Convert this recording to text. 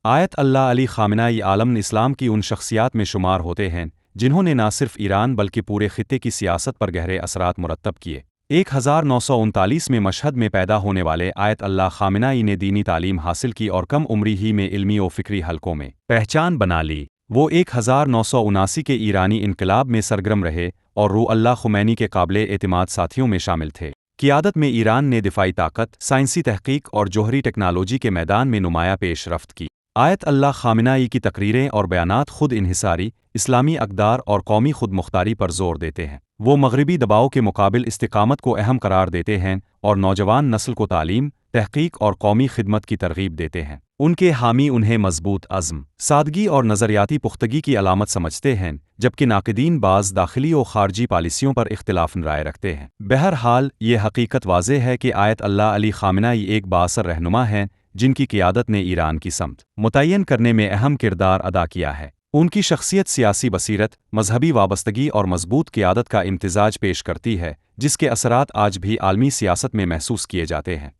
آیت اللہ علی خامنہ ای عالم اسلام کی ان شخصیات میں شمار ہوتے ہیں جنہوں نے نہ صرف ایران بلکہ پورے خطے کی سیاست پر گہرے اثرات مرتب کیے۔ 1939 میں مشہد میں پیدا ہونے والے آیت اللہ خامنہ ای نے دینی تعلیم حاصل کی اور کم عمری ہی میں علمی و فکری حلقوں میں پہچان بنا لی۔ وہ 1979 کے ایرانی انقلاب میں سرگرم رہے اور روح اللہ خمینی کے قابل اعتماد ساتھیوں میں شامل تھے۔ قیادت میں ایران نے دفاعی طاقت، سائنسی تحقیق اور جوہری ٹیکنالوجی کے میدان میں نمایاں پیش رفت کی۔ آیت اللہ خامنہ ای کی تقریریں اور بیانات خود انحصاری، اسلامی اقدار اور قومی خود مختاری پر زور دیتے ہیں۔ وہ مغربی دباؤ کے مقابل استقامت کو اہم قرار دیتے ہیں اور نوجوان نسل کو تعلیم، تحقیق اور قومی خدمت کی ترغیب دیتے ہیں۔ ان کے حامی انہیں مضبوط عزم، سادگی اور نظریاتی پختگی کی علامت سمجھتے ہیں، جبکہ ناقدین بعض داخلی و خارجی پالیسیوں پر اختلاف رائے رکھتے ہیں۔ بہرحال، یہ حقیقت واضح ہے کہ آیت اللہ علی خامنہ ای ایک بااثر رہنما ہیں جن کی قیادت نے ایران کی سمت متعین کرنے میں اہم کردار ادا کیا ہے۔ ان کی شخصیت سیاسی بصیرت، مذہبی وابستگی اور مضبوط قیادت کا امتزاج پیش کرتی ہے، جس کے اثرات آج بھی عالمی سیاست میں محسوس کیے جاتے ہیں۔